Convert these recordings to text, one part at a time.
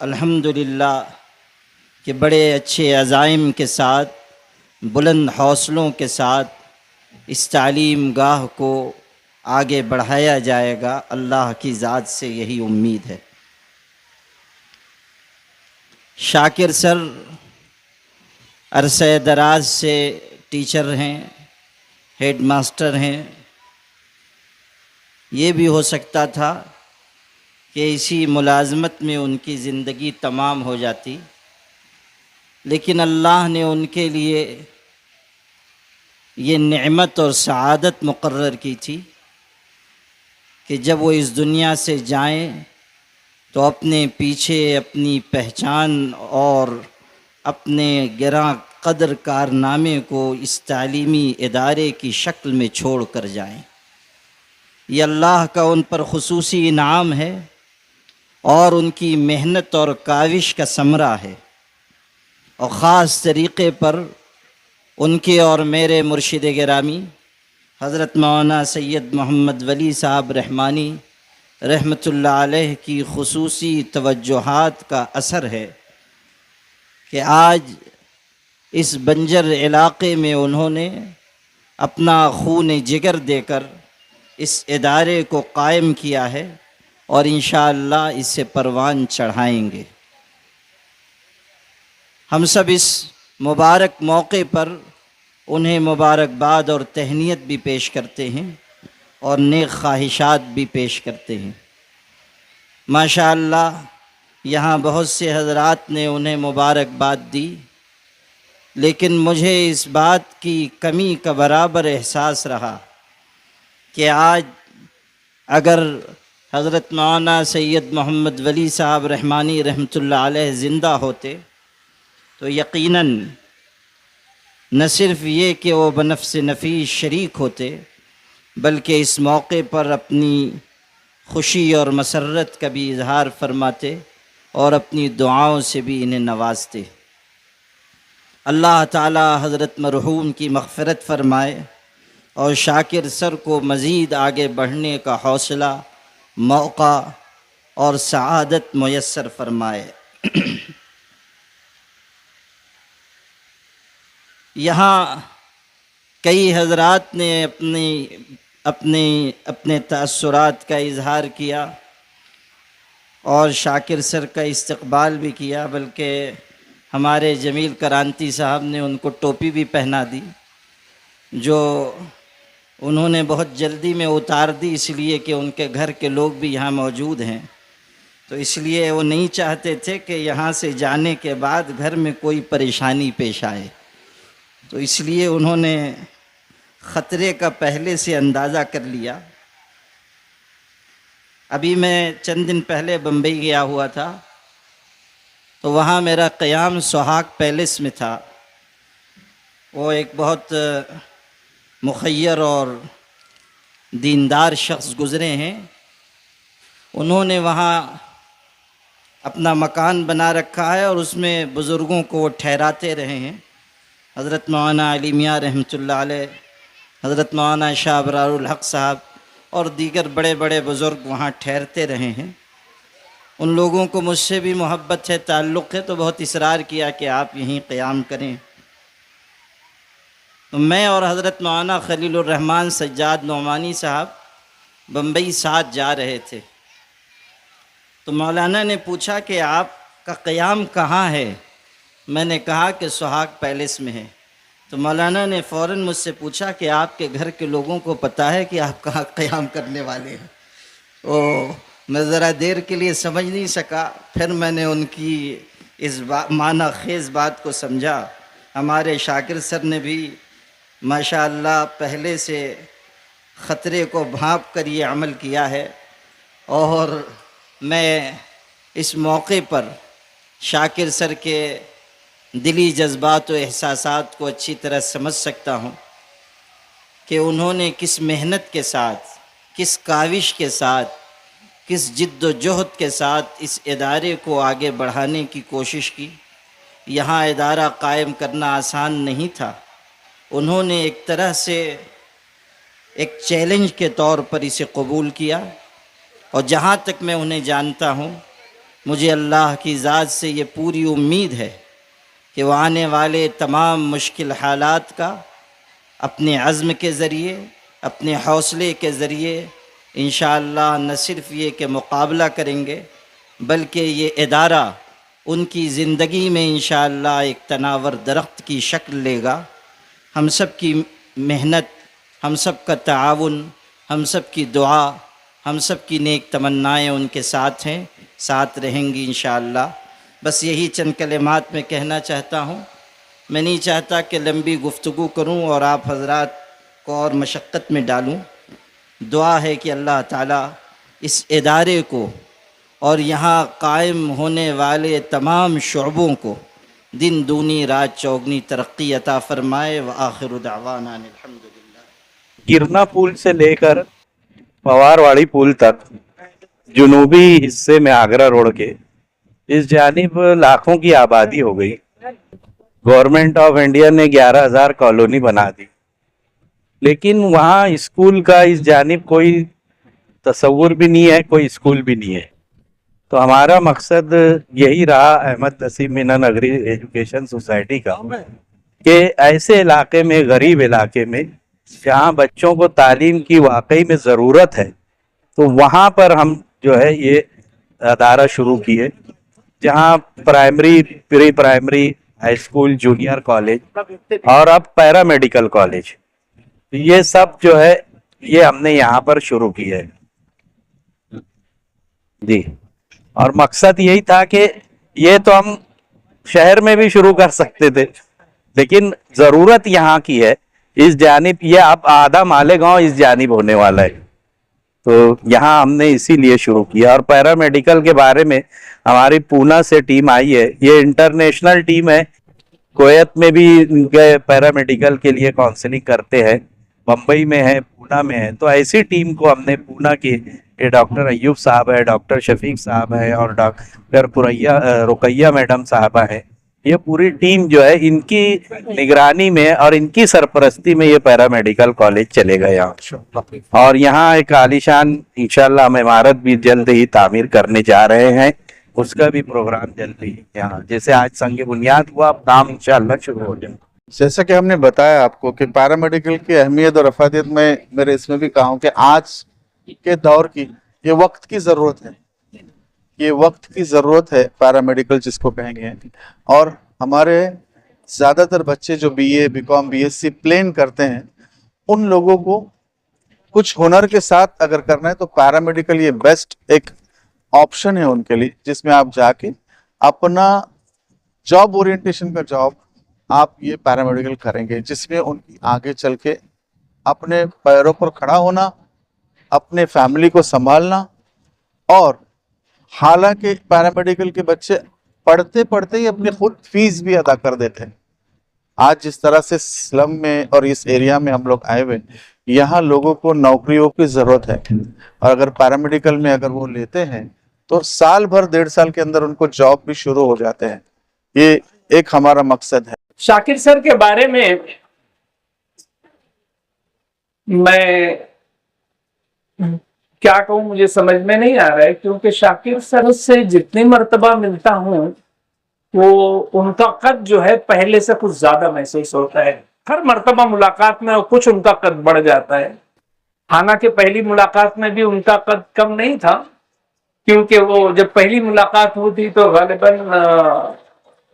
الحمدللہ کہ بڑے اچھے عزائم کے ساتھ، بلند حوصلوں کے ساتھ اس تعلیم گاہ کو آگے بڑھایا جائے گا۔ اللہ کی ذات سے یہی امید ہے۔ شاکر سر عرصہ دراز سے ٹیچر ہیں، ہیڈ ماسٹر ہیں۔ یہ بھی ہو سکتا تھا کہ اسی ملازمت میں ان کی زندگی تمام ہو جاتی، لیکن اللہ نے ان کے لیے یہ نعمت اور سعادت مقرر کی تھی کہ جب وہ اس دنیا سے جائیں تو اپنے پیچھے اپنی پہچان اور اپنے گراں قدر کارنامے کو اس تعلیمی ادارے کی شکل میں چھوڑ کر جائیں۔ یہ اللہ کا ان پر خصوصی انعام ہے اور ان کی محنت اور کاوش کا ثمرہ ہے، اور خاص طریقے پر ان کے اور میرے مرشد گرامی حضرت مولانا سید محمد ولی صاحب رحمانی رحمۃ اللہ علیہ کی خصوصی توجہات کا اثر ہے کہ آج اس بنجر علاقے میں انہوں نے اپنا خون جگر دے کر اس ادارے کو قائم کیا ہے، اور انشاءاللہ اس سے پروان چڑھائیں گے۔ ہم سب اس مبارک موقع پر انہیں مبارکباد اور تہنیت بھی پیش کرتے ہیں اور نیک خواہشات بھی پیش کرتے ہیں۔ ماشاءاللہ یہاں بہت سے حضرات نے انہیں مبارکباد دی، لیکن مجھے اس بات کی کمی کا برابر احساس رہا کہ آج اگر حضرت مولانا سید محمد ولی صاحب رحمانی رحمۃ اللہ علیہ زندہ ہوتے تو یقیناً نہ صرف یہ کہ وہ بنفس نفیس شریک ہوتے، بلکہ اس موقع پر اپنی خوشی اور مسرت کا بھی اظہار فرماتے اور اپنی دعاؤں سے بھی انہیں نوازتے۔ اللہ تعالی حضرت مرحوم کی مغفرت فرمائے اور شاکر سر کو مزید آگے بڑھنے کا حوصلہ، موقع اور سعادت میسر فرمائے۔ یہاں کئی حضرات نے اپنے تأثرات کا اظہار کیا اور شاکر سر کا استقبال بھی کیا، بلکہ ہمارے جمیل کرانتی صاحب نے ان کو ٹوپی بھی پہنا دی، جو انہوں نے بہت جلدی میں اتار دی، اس لیے کہ ان کے گھر کے لوگ بھی یہاں موجود ہیں، تو اس لیے وہ نہیں چاہتے تھے کہ یہاں سے جانے کے بعد گھر میں کوئی پریشانی پیش آئے، تو اس لیے انہوں نے خطرے کا پہلے سے اندازہ کر لیا۔ ابھی میں چند دن پہلے بمبئی گیا ہوا تھا، تو وہاں میرا قیام سہاگ پیلس میں تھا۔ وہ ایک بہت مخیر اور دیندار شخص گزرے ہیں، انہوں نے وہاں اپنا مکان بنا رکھا ہے اور اس میں بزرگوں کو وہ ٹھہراتے رہے ہیں۔ حضرت مولانا علی میاں رحمۃ اللہ علیہ، حضرت مولانا شاہ ابرار الحق صاحب اور دیگر بڑے بڑے بزرگ وہاں ٹھہرتے رہے ہیں۔ ان لوگوں کو مجھ سے بھی محبت ہے، تعلق ہے، تو بہت اصرار کیا کہ آپ یہیں قیام کریں۔ تو میں اور حضرت مولانا خلیل الرحمن سجاد نعمانی صاحب بمبئی ساتھ جا رہے تھے، تو مولانا نے پوچھا کہ آپ کا قیام کہاں ہے؟ میں نے کہا کہ سہاگ پیلس میں ہے۔ تو مولانا نے فوراً مجھ سے پوچھا کہ آپ کے گھر کے لوگوں کو پتہ ہے کہ آپ کہاں قیام کرنے والے ہیں؟ میں ذرا دیر کے لیے سمجھ نہیں سکا، پھر میں نے ان کی اس معنی خیز بات کو سمجھا۔ ہمارے شاکر سر نے بھی ماشاءاللہ پہلے سے خطرے کو بھانپ کر یہ عمل کیا ہے، اور میں اس موقع پر شاکر سر کے دلی جذبات و احساسات کو اچھی طرح سمجھ سکتا ہوں کہ انہوں نے کس محنت کے ساتھ، کس کاوش کے ساتھ، کس جد و جہد کے ساتھ اس ادارے کو آگے بڑھانے کی کوشش کی۔ یہاں ادارہ قائم کرنا آسان نہیں تھا، انہوں نے ایک طرح سے ایک چیلنج کے طور پر اسے قبول کیا، اور جہاں تک میں انہیں جانتا ہوں مجھے اللہ کی ذات سے یہ پوری امید ہے کہ وہ آنے والے تمام مشکل حالات کا اپنے عزم کے ذریعے، اپنے حوصلے کے ذریعے انشاءاللہ نہ صرف یہ کہ مقابلہ کریں گے، بلکہ یہ ادارہ ان کی زندگی میں انشاءاللہ ایک تناور درخت کی شکل لے گا۔ ہم سب کی محنت، ہم سب کا تعاون، ہم سب کی دعا، ہم سب کی نیک تمنائیں ان کے ساتھ ہیں، ساتھ رہیں گی انشاءاللہ۔ بس یہی چند کلمات میں کہنا چاہتا ہوں۔ میں نہیں چاہتا کہ لمبی گفتگو کروں اور آپ حضرات کو اور مشقت میں ڈالوں۔ دعا ہے کہ اللہ تعالیٰ اس ادارے کو اور یہاں قائم ہونے والے تمام شعبوں کو دن دونی رات چوگنی ترقی عطا فرمائے۔ وآخر دعوانا الحمدللہ۔ گرنا پول سے لے کر پوار واڑی پول تک جنوبی حصے میں آگرہ روڈ کے اس جانب لاکھوں کی آبادی ہو گئی۔ گورنمنٹ آف انڈیا نے 11,000 کالونی بنا دی، لیکن وہاں اسکول کا اس جانب کوئی تصور بھی نہیں ہے، کوئی اسکول بھی نہیں ہے۔ تو ہمارا مقصد یہی رہا احمد نسیم مینا نگری ایجوکیشن سوسائٹی کا کہ ایسے علاقے میں، غریب علاقے میں جہاں بچوں کو تعلیم کی واقعی میں ضرورت ہے، تو وہاں پر ہم جو ہے یہ ادارہ شروع کیے، جہاں primary, pre primary, high school, junior college اور اب پیرا میڈیکل کالج، یہ سب جو ہے یہ ہم نے یہاں پر شروع کیا ہے جی۔ اور مقصد یہی تھا کہ یہ تو ہم شہر میں بھی شروع کر سکتے تھے، لیکن ضرورت یہاں کی ہے اس جانب، یہ اب آدھا مالیگاؤں اس جانب ہونے والا ہے، تو یہاں ہم نے اسی لیے شروع کیا۔ اور پیرا میڈیکل کے بارے میں ہماری پونا سے ٹیم آئی ہے، یہ انٹرنیشنل ٹیم ہے، کویت میں بھی ان کے پیرا میڈیکل کے لیے کاؤنسلنگ کرتے ہیں، بمبئی میں ہے، پونا میں ہے۔ تو ایسی ٹیم کو ہم نے پونا کی، یہ ڈاکٹر ایوب صاحب ہے، ڈاکٹر شفیق صاحب ہے اور ڈاکٹر رقیہ میڈم صاحبہ ہے، یہ پوری ٹیم جو ہے ان کی نگرانی میں اور ان کی سرپرستی میں یہ پیرا میڈیکل کالج چلے گا یہاں۔ اور یہاں ایک عالیشان انشاءاللہ ہم عمارت بھی جلد ہی تعمیر کرنے جا رہے ہیں، اس کا بھی پروگرام جلد ہی یہاں، جیسے آج سنگ بنیاد ہوا، اب کام انشاءاللہ شروع ہو جائے۔ جیسا کہ ہم نے بتایا آپ کو کہ پیرامیڈیکل کی اہمیت اور افادیت میں میرے اس میں بھی کہا ہوں کہ آج کے دور کی یہ وقت کی ضرورت ہے، یہ وقت کی ضرورت ہے پیرامیڈیکل جس کو کہیں گے۔ اور ہمارے زیادہ تر بچے جو B A, B com, B S C plan کرتے ہیں، ان لوگوں کو کچھ ہنر کے ساتھ اگر کرنا ہے تو پیرامیڈیکل یہ بیسٹ ایک آپشن ہے ان کے لیے، جس میں آپ جا کے اپنا جاب اورینٹیشن کا جاب آپ یہ پیرامیڈیکل کریں گے، جس میں ان کی آگے چل کے اپنے پیروں پر کھڑا ہونا، اپنے فیملی کو سنبھالنا، اور حالانکہ پیرامیڈیکل کے بچے پڑھتے پڑھتے ہی اپنی خود فیس بھی ادا کر دیتے ہیں۔ آج جس طرح سے سلم میں اور اس ایریا میں ہم لوگ آئے ہوئے، یہاں لوگوں کو نوکریوں کی ضرورت ہے، اور اگر پیرامیڈیکل میں اگر وہ لیتے ہیں تو سال بھر، 1.5 سال کے اندر ان کو جاب بھی شروع ہو جاتے ہیں۔ یہ ایک ہمارا مقصد ہے۔ شاکر سر کے بارے میں کیا کہوں، مجھے سمجھ میں نہیں آ رہا ہے، کیونکہ شاکر سر سے جتنی مرتبہ ملتا ہوں وہ ان کا قد جو ہے پہلے سے کچھ زیادہ محسوس ہوتا ہے۔ ہر مرتبہ ملاقات میں کچھ ان کا قد بڑھ جاتا ہے، حالانکہ پہلی ملاقات میں بھی ان کا قد کم نہیں تھا، کیونکہ وہ جب پہلی ملاقات ہوتی تو غالباً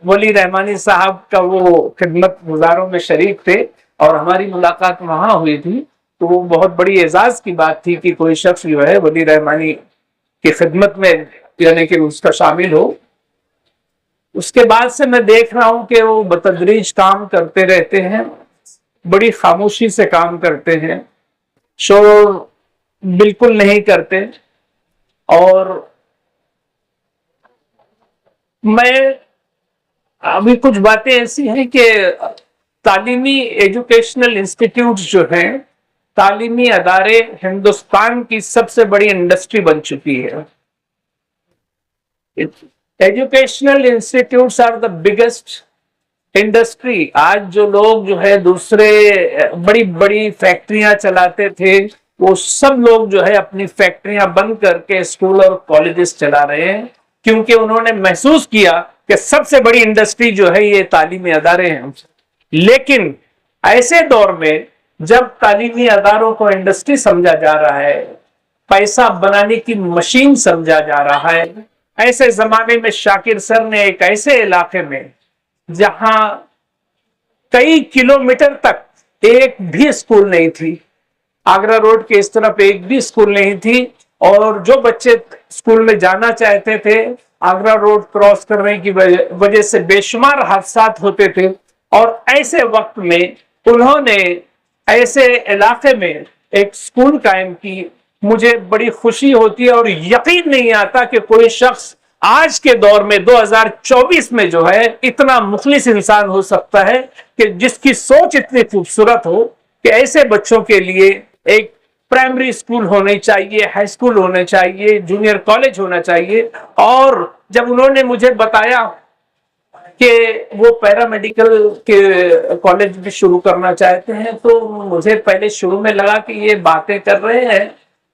ولی رحمانی صاحب کا وہ خدمت گزاروں میں شریک تھے، اور ہماری ملاقات وہاں ہوئی تھی، تو وہ بہت بڑی اعزاز کی بات تھی کہ کوئی شخص جو ہے ولی رحمانی کی خدمت میں یعنی کہ اس کا شامل ہو۔ اس کے بعد سے میں دیکھ رہا ہوں کہ وہ بتدریج کام کرتے رہتے ہیں، بڑی خاموشی سے کام کرتے ہیں، شور بالکل نہیں کرتے۔ اور میں ابھی کچھ باتیں ایسی ہیں کہ تعلیمی ایجوکیشنل انسٹیٹیوٹس جو ہیں، تعلیمی ادارے ہندوستان کی سب سے بڑی انڈسٹری بن چکی ہے۔ Educational institutes are the biggest industry. آج جو لوگ جو ہے دوسرے بڑی بڑی فیکٹریاں چلاتے تھے، وہ سب لوگ جو ہے اپنی فیکٹریاں بند کر کے اسکول اور کالجز چلا رہے ہیں، کیونکہ انہوں نے محسوس کیا کہ سب سے بڑی انڈسٹری جو ہے یہ تعلیمی ادارے ہیں. لیکن ایسے دور میں جب تعلیمی اداروں کو انڈسٹری سمجھا جا رہا ہے, پیسہ بنانے کی مشین سمجھا جا رہا ہے, ایسے زمانے میں شاکر سر نے ایک ایسے علاقے میں جہاں کئی کلومیٹر تک ایک بھی اسکول نہیں تھی, آگرہ روڈ کے اس طرف ایک بھی اسکول نہیں تھی, اور جو بچے اسکول میں جانا چاہتے تھے آگرہ روڈ کراس کرنے کی وجہ سے بے شمار حادثات ہوتے تھے. اور ایسے وقت میں انہوں نے ایسے علاقے میں ایک اسکول قائم کی. مجھے بڑی خوشی ہوتی ہے اور یقین نہیں آتا کہ کوئی شخص آج کے دور میں 2024 میں جو ہے اتنا مخلص انسان ہو سکتا ہے کہ جس کی سوچ اتنی خوبصورت ہو کہ ایسے بچوں کے لیے ایک پرائمری اسکول ہونے چاہیے, ہائی اسکول ہونے چاہیے, جونیئر کالج ہونا چاہیے. اور جب انہوں نے مجھے بتایا کہ وہ پیرامیڈیکل کے کالج بھی شروع کرنا چاہتے ہیں تو مجھے پہلے شروع میں لگا کہ یہ باتیں کر رہے ہیں.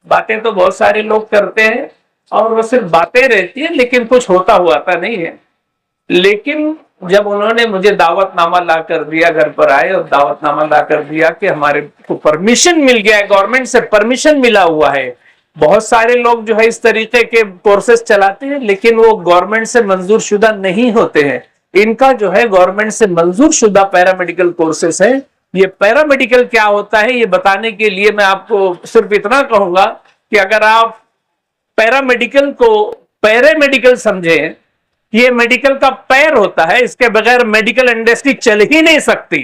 باتیں تو بہت سارے لوگ کرتے ہیں اور وہ صرف باتیں رہتی ہیں لیکن کچھ ہوتا ہوا تو نہیں ہے. لیکن جب انہوں نے مجھے دعوت نامہ لا کر دیا, گھر پر آئے اور دعوت نامہ لا کر دیا کہ ہمارے کو پرمیشن مل گیا ہے, گورنمنٹ سے پرمیشن ملا ہوا ہے. بہت سارے لوگ جو ہے اس طریقے کے کورسز چلاتے ہیں لیکن وہ گورنمنٹ سے منظور شدہ نہیں ہوتے ہیں. ان کا جو ہے گورنمنٹ سے منظور شدہ پیرامیڈیکل کورسز ہیں. یہ پیرامیڈیکل کیا ہوتا ہے یہ بتانے کے لیے میں آپ کو صرف اتنا کہوں گا کہ اگر آپ پیرامیڈیکل کو پیرامیڈیکل سمجھیں, یہ میڈیکل کا پیر ہوتا ہے, اس کے بغیر میڈیکل انڈسٹری چل ہی نہیں سکتی.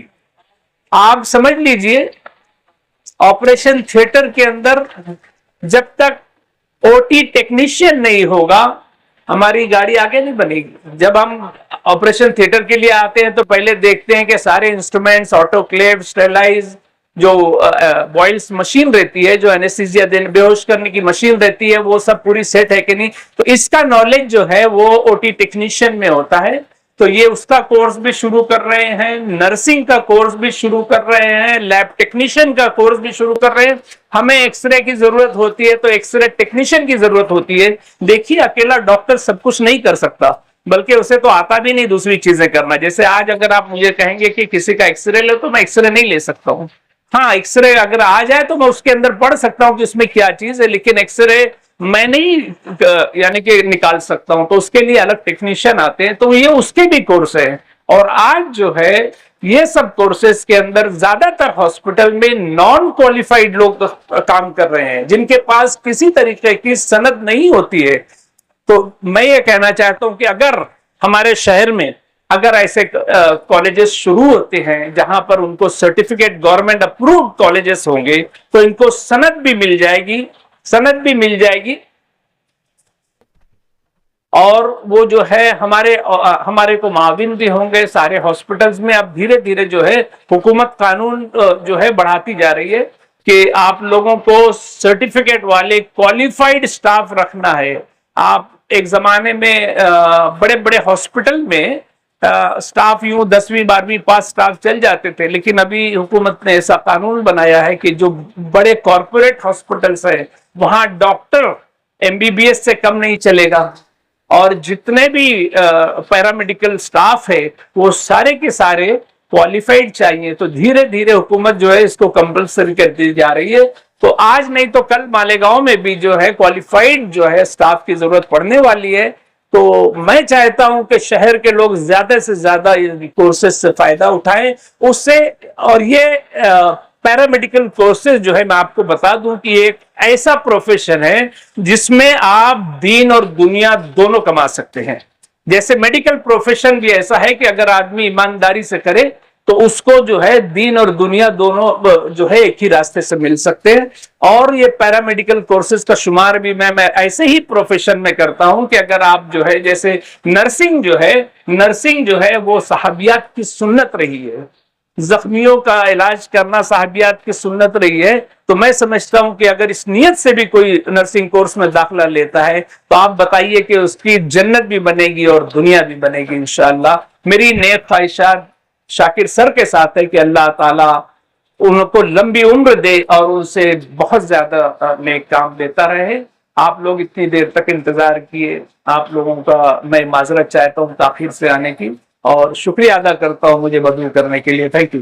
آپ سمجھ لیجئے آپریشن تھیٹر کے اندر جب تک او ٹی ٹیکنیشین نہیں ہوگا ہماری گاڑی آگے نہیں بنے گی. جب ہم آپریشن تھیٹر کے لیے آتے ہیں تو پہلے دیکھتے ہیں کہ سارے انسٹرومنٹس, آٹوکلیو, اسٹرلائز, جو بوائلز مشین رہتی ہے, جو اینستھیزیا بے ہوش کرنے کی مشین رہتی ہے, وہ سب پوری سیٹ ہے کہ نہیں. تو اس کا نالج جو ہے وہ او ٹی ٹیکنیشین میں ہوتا ہے. تو یہ اس کا کورس بھی شروع کر رہے ہیں, نرسنگ کا کورس بھی شروع کر رہے ہیں, لیب ٹیکنیشین کا کورس بھی شروع کر رہے ہیں. ہمیں ایکس رے کی ضرورت ہوتی ہے تو ایکس رے ٹیکنیشین کی ضرورت ہوتی ہے. دیکھیے اکیلا ڈاکٹر سب کچھ نہیں کر سکتا, بلکہ اسے تو آتا بھی نہیں دوسری چیزیں کرنا. جیسے آج اگر آپ مجھے کہیں گے کہ کسی کا ایکس رے لو تو میں ایکس رے نہیں لے سکتا ہوں. ہاں ایکس رے اگر آ جائے تو میں اس کے اندر پڑھ سکتا ہوں کہ اس میں کیا چیز ہے, لیکن ایکس رے میں نہیں یعنی کہ نکال سکتا ہوں. تو اس کے لیے الگ ٹیکنیشین آتے ہیں, تو یہ اس کے بھی کورس ہے. اور آج جو ہے یہ سب کورسز کے اندر زیادہ تر ہاسپٹل میں نان کوالیفائڈ لوگ کام کر رہے ہیں جن کے پاس کسی طریقے کی سند نہیں ہوتی ہے. تو میں یہ کہنا چاہتا ہوں کہ اگر ہمارے شہر میں اگر ایسے کالجز شروع ہوتے ہیں جہاں پر ان کو سرٹیفکیٹ گورنمنٹ اپرووڈ کالجز ہوں گے تو ان کو سند بھی مل جائے گی, سند بھی مل جائے گی. اور وہ جو ہے ہمارے کو معاون بھی ہوں گے سارے ہاسپٹلز میں. اب دھیرے دھیرے جو ہے حکومت قانون جو ہے بڑھاتی جا رہی ہے کہ آپ لوگوں کو سرٹیفکیٹ والے کوالیفائڈ سٹاف رکھنا ہے. آپ ایک زمانے میں بڑے بڑے ہاسپٹل میں سٹاف یوں 10ویں 12ویں پاس سٹاف چل جاتے تھے, لیکن ابھی حکومت نے ایسا قانون بنایا ہے کہ جو بڑے کارپوریٹ ہاسپٹلز ہیں وہاں doctor M B B S سے کم نہیں چلے گا, اور جتنے بھی پیرامیڈیکل سٹاف ہے وہ سارے کے سارے کوالیفائڈ چاہیے. تو دھیرے دھیرے حکومت جو ہے اس کو کمپلسری کرتی جا رہی ہے. تو آج نہیں تو کل مالیگاؤں میں بھی جو ہے کوالیفائڈ جو ہے سٹاف کی ضرورت پڑنے والی ہے. تو میں چاہتا ہوں کہ شہر کے لوگ زیادہ سے زیادہ کورسز سے فائدہ اٹھائیں اس سے. اور یہ پیرامیڈیکل کورسز جو ہے میں آپ کو بتا دوں کہ ایک ایسا پروفیشن ہے جس میں آپ دین اور دنیا دونوں کما سکتے ہیں. جیسے میڈیکل پروفیشن بھی ایسا ہے کہ اگر آدمی ایمانداری سے کرے تو اس کو جو ہے دین اور دنیا دونوں جو ہے ایک ہی راستے سے مل سکتے ہیں. اور یہ پیرامیڈیکل کورسز کا شمار بھی میں ایسے ہی پروفیشن میں کرتا ہوں کہ اگر آپ جو ہے جیسے نرسنگ جو ہے وہ صحابیات کی سنت رہی ہے, زخمیوں کا علاج کرنا صحابیات کی سنت رہی ہے. تو میں سمجھتا ہوں کہ اگر اس نیت سے بھی کوئی نرسنگ کورس میں داخلہ لیتا ہے تو آپ بتائیے کہ اس کی جنت بھی بنے گی اور دنیا بھی بنے گی انشاءاللہ. میری نیک خواہشات شاکر سر کے ساتھ ہے کہ اللہ تعالیٰ ان کو لمبی عمر دے اور ان سے بہت زیادہ نیک کام دیتا رہے. آپ لوگ اتنی دیر تک انتظار کیے، آپ لوگوں کا میں معذرت چاہتا ہوں تاخیر سے آنے کی، اور شکریہ ادا کرتا ہوں مجھے مدعو کرنے کے لیے. Thank you.